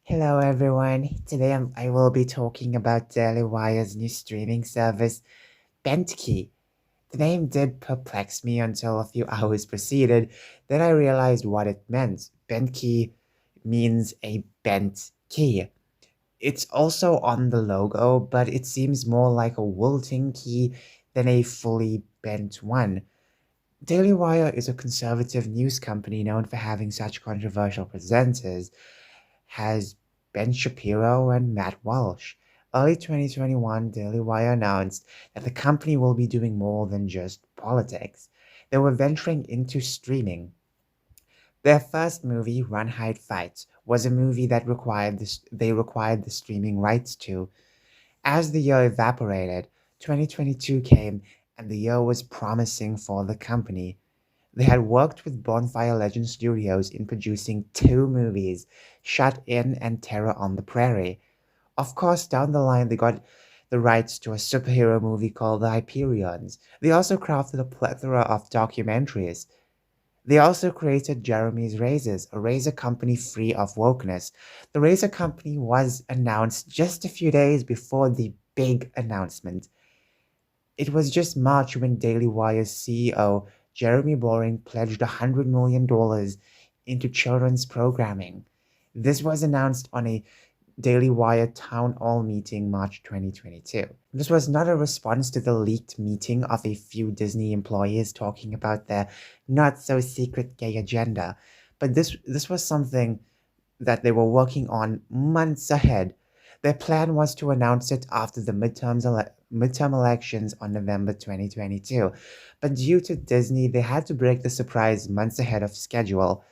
Hello everyone. Today I will be talking about Dailywire's new streaming service, Bentkey. The name did perplex me until a few hours proceeded. Then I realized what it meant. Bentkey means a bent key. It's also on the logo, but it seems more like a wilting key than a fully bent one. Daily Wire is a conservative news company known for having such controversial presenters, has Ben Shapiro and Matt Walsh. Early 2021, Daily Wire announced that the company will be doing more than just politics. They were venturing into streaming. Their first movie, Run Hide Fight, was a movie that they required the streaming rights to. As the year evaporated, 2022 came and the year was promising for the company. They had worked with Bonfire Legend Studios in producing two movies, Shut In and Terror on the Prairie. Of course, down the line, they got the rights to a superhero movie called The Hyperions. They also crafted a plethora of documentaries. They also created Jeremy's Razors, a razor company free of wokeness. The razor company was announced just a few days before the big announcement. It was just March when Daily Wire's CEO, Jeremy Boring, pledged $100 million into children's programming. This was announced on a Daily Wire town hall meeting March 2022. This was not a response to the leaked meeting of a few Disney employees talking about their not so secret gay agenda, but this was something that they were working on months ahead. Their plan was to announce it after the midterm elections on November 2022, but due to Disney, they had to break the surprise months ahead of schedule.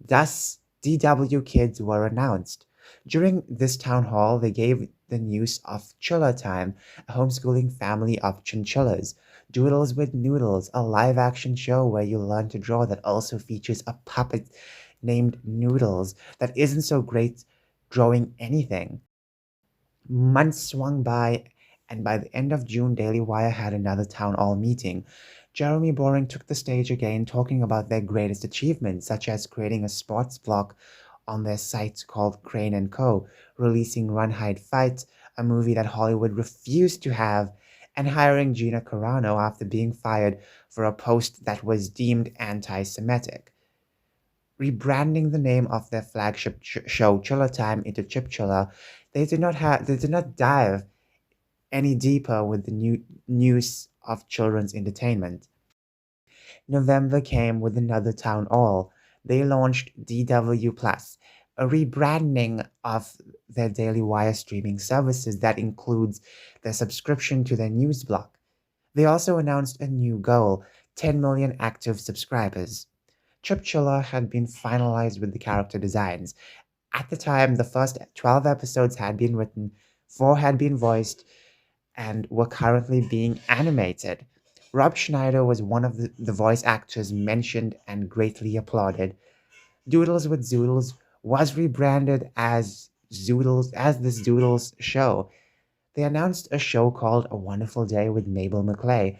Thus, DW Kids were announced. During this town hall, they gave the news of Chilla Time, a homeschooling family of chinchillas, Doodles with Noodles, a live action show where you learn to draw that also features a puppet named Noodles that isn't so great drawing anything. Months swung by, and by the end of June, Daily Wire had another town hall meeting. Jeremy Boring took the stage again, talking about their greatest achievements, such as creating a sports blog on their site called Crane and Co., releasing Run Hide Fight, a movie that Hollywood refused to have, and hiring Gina Carano after being fired for a post that was deemed anti-Semitic. Rebranding the name of their flagship show Chiller Time into Chip Chiller, they did not dive any deeper with the new news of children's entertainment. November came with another town hall. They launched DW Plus, a rebranding of their Daily Wire streaming services that includes their subscription to their news block. They also announced a new goal: 10 million active subscribers. Chip Chiller had been finalized with the character designs. At the time, the first 12 episodes had been written, 4 had been voiced, and were currently being animated. Rob Schneider was one of the voice actors mentioned and greatly applauded. Doodles with Zoodles was rebranded as this Zoodles show. They announced a show called A Wonderful Day with Mabel McClay,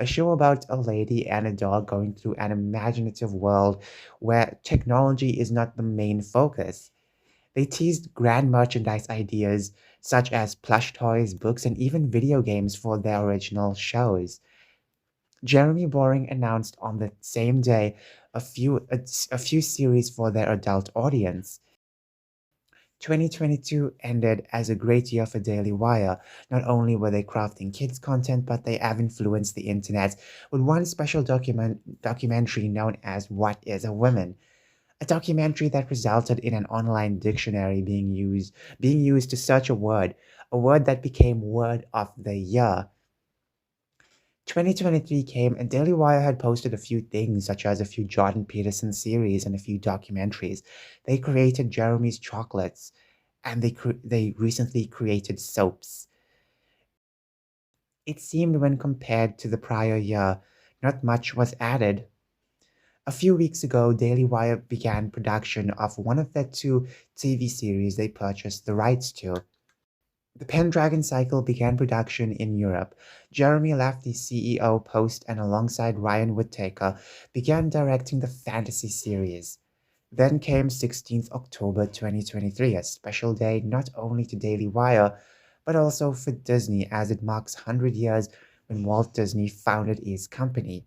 a show about a lady and a dog going through an imaginative world where technology is not the main focus. They teased grand merchandise ideas such as plush toys, books, and even video games for their original shows. Jeremy Boring announced on the same day a few series for their adult audience. 2022 ended as a great year for Daily Wire. Not only were they crafting kids' content, but they have influenced the internet with one special documentary known as What is a Woman? A documentary that resulted in an online dictionary being used to search a word that became Word of the Year. 2023 came and Daily Wire had posted a few things, such as a few Jordan Peterson series and a few documentaries. They created Jeremy's Chocolates, and they recently created soaps. It seemed when compared to the prior year, not much was added. A few weeks ago, Daily Wire began production of one of their two TV series they purchased the rights to. The Pendragon Cycle began production in Europe. Jeremy left the CEO post and alongside Ryan Whittaker began directing the fantasy series. Then came 16th October 2023, a special day not only to Daily Wire, but also for Disney as it marks 100 years when Walt Disney founded his company.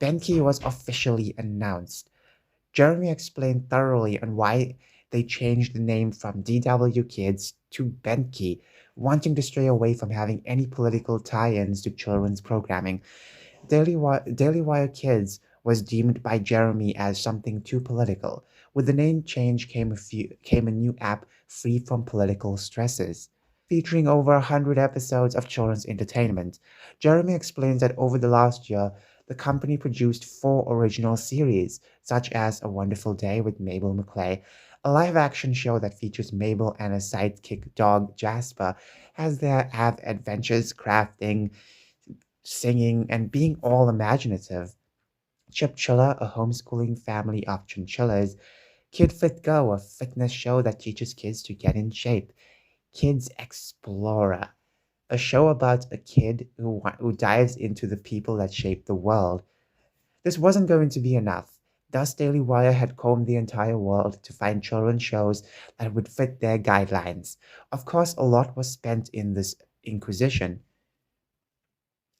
Bentkey was officially announced. Jeremy explained thoroughly on why they changed the name from DW Kids to Bentkey, wanting to stray away from having any political tie-ins to children's programming. Daily Wire Kids was deemed by Jeremy as something too political. With the name change came a new app free from political stresses, featuring over 100 episodes of children's entertainment. Jeremy explains that over the last year, the company produced 4 original series, such as A Wonderful Day with Mabel McClay, a live-action show that features Mabel and a sidekick dog Jasper as they have adventures crafting, singing, and being all imaginative. Chipchilla, a homeschooling family of chinchillas, Kid Fit Go, a fitness show that teaches kids to get in shape, Kids Explorer, a show about a kid who dives into the people that shape the world. This wasn't going to be enough. Thus, Daily Wire had combed the entire world to find children's shows that would fit their guidelines. Of course, a lot was spent in this inquisition.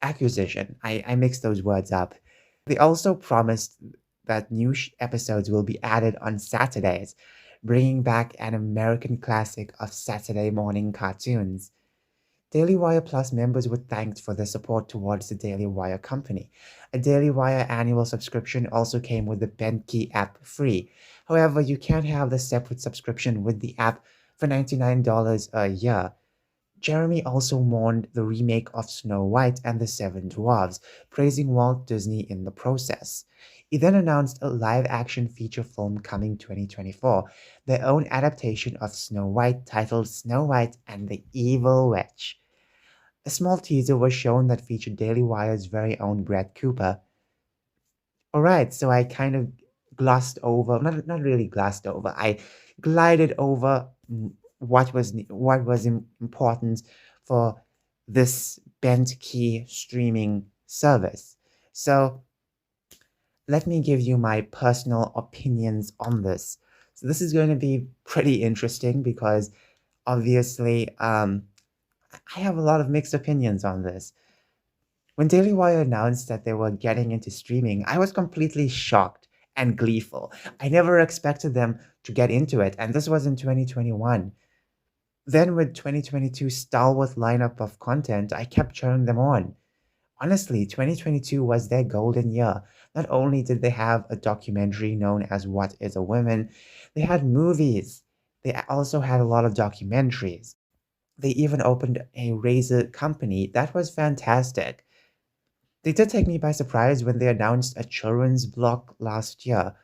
Acquisition. I mixed those words up. They also promised that new episodes will be added on Saturdays, bringing back an American classic of Saturday morning cartoons. Daily Wire Plus members were thanked for their support towards the Daily Wire company. A Daily Wire annual subscription also came with the Bentkey app free. However, you can have the separate subscription with the app for $99 a year. Jeremy also mourned the remake of Snow White and the Seven Dwarfs, praising Walt Disney in the process. He then announced a live-action feature film coming 2024, their own adaptation of Snow White titled Snow White and the Evil Witch. A small teaser was shown that featured Daily Wire's very own Brett Cooper. Alright, so I kind of glossed over, not really glossed over, I glided over what was important for this Bentkey streaming service. So let me give you my personal opinions on this. So this is going to be pretty interesting because obviously I have a lot of mixed opinions on this. When Daily Wire announced that they were getting into streaming, I was completely shocked and gleeful. I never expected them to get into it, and this was in 2021. Then with 2022's stalwart lineup of content, I kept cheering them on. Honestly, 2022 was their golden year. Not only did they have a documentary known as What is a Woman, they had movies. They also had a lot of documentaries. They even opened a razor company. That was fantastic. They did take me by surprise when they announced a children's block last year.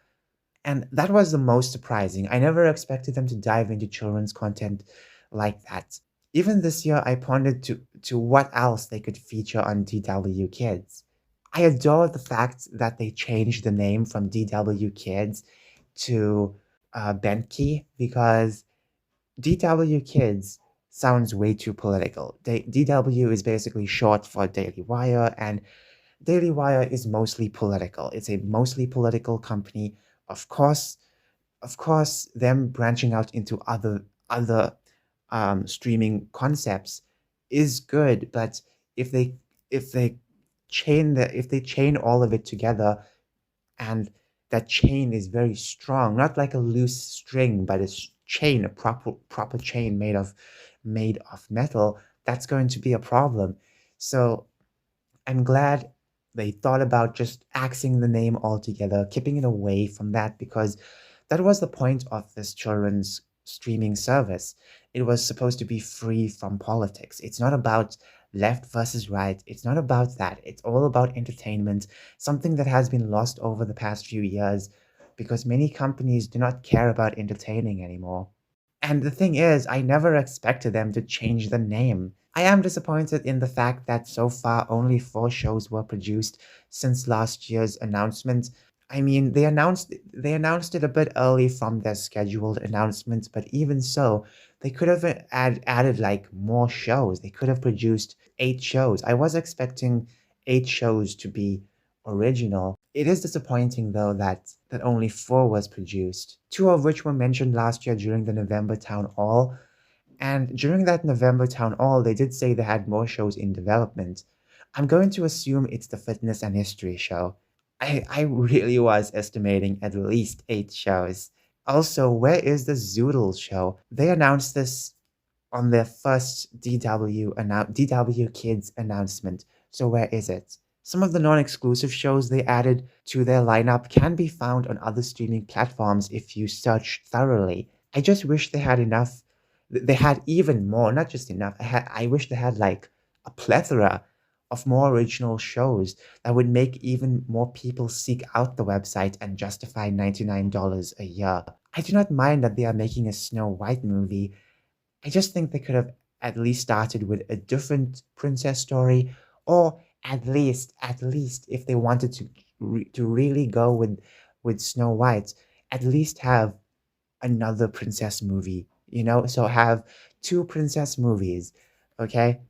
And that was the most surprising. I never expected them to dive into children's content like that. Even this year, I pondered to what else they could feature on DW Kids. I adore the fact that they changed the name from DW Kids to Bentkey because DW Kids sounds way too political. DW is basically short for Daily Wire, and Daily Wire is mostly political. It's a mostly political company. Of course, them branching out into other streaming concepts is good, but if they if they if they chain all of it together, and that chain is very strong, not like a loose string, but it's chain, a proper chain made of metal, that's going to be a problem. So I'm glad they thought about just axing the name altogether, keeping it away from that, because that was the point of this children's streaming service. It was supposed to be free from politics. It's not about left versus right. It's not about that. It's all about entertainment, something that has been lost over the past few years because many companies do not care about entertaining anymore. And the thing is, I never expected them to change the name. I am disappointed in the fact that so far only 4 shows were produced since last year's announcement. I mean, they announced it a bit early from their scheduled announcement, but even so, they could have added like more shows. They could have produced 8 shows. I was expecting 8 shows to be original. It is disappointing though that only four was produced, two of which were mentioned last year during the November town hall. And during that November town hall, they did say they had more shows in development. I'm going to assume it's the fitness and history show. I really was estimating at least eight shows. Also, where is the Zoodle show? They announced this on their first DW Kids announcement. So where is it? Some of the non-exclusive shows they added to their lineup can be found on other streaming platforms if you search thoroughly. I just wish they had enough. They had even more, not just enough. I wish they had like a plethora of more original shows that would make even more people seek out the website and justify $99 a year. I do not mind that they are making a Snow White movie. I just think they could have at least started with a different princess story, or at least if they wanted to really go with Snow White, at least have another princess movie, so have two princess movies, okay?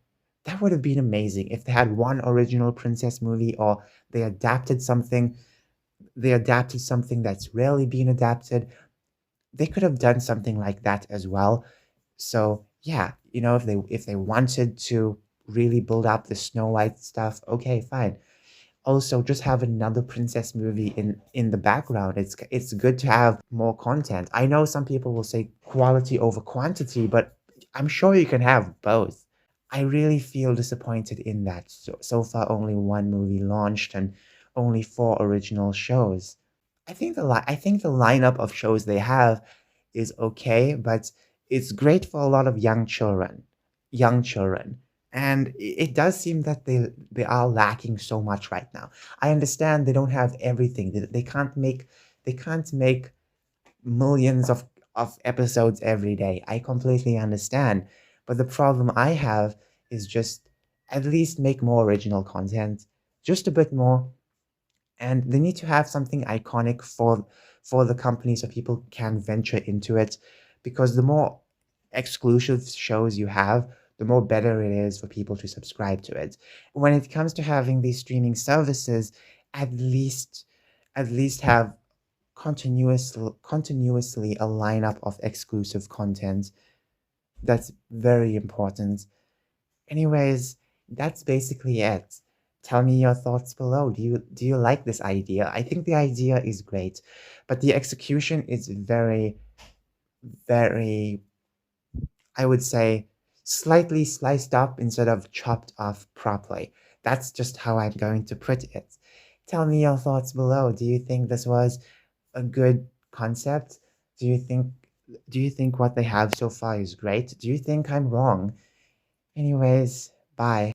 That would have been amazing if they had one original princess movie, or they adapted something that's rarely been adapted. They could have done something like that as well. So yeah, if they wanted to really build up the Snow White stuff, okay, fine. Also, just have another princess movie in the background. It's good to have more content. I know some people will say quality over quantity, but I'm sure you can have both. I really feel disappointed in that. So far, only one movie launched and only four original shows. I think the lineup of shows they have is okay, but it's great for a lot of young children, and it does seem that they are lacking so much right now. I understand they don't have everything. They can't make millions of episodes every day. I completely understand, but the problem I have is just at least make more original content, just a bit more, and they need to have something iconic for the company so people can venture into it, because the more exclusive shows you have, the more better it is for people to subscribe to it. When it comes to having these streaming services, at least have continuously a lineup of exclusive content. That's very important. Anyways, that's basically it. Tell me your thoughts below. Do you like this idea? I think the idea is great, but the execution is very, very, I would say, slightly sliced up instead of chopped off properly. That's just how I'm going to put it. Tell me your thoughts below. Do you think this was a good concept? Do you think do you think what they have so far is great? Do you think I'm wrong? Anyways, bye.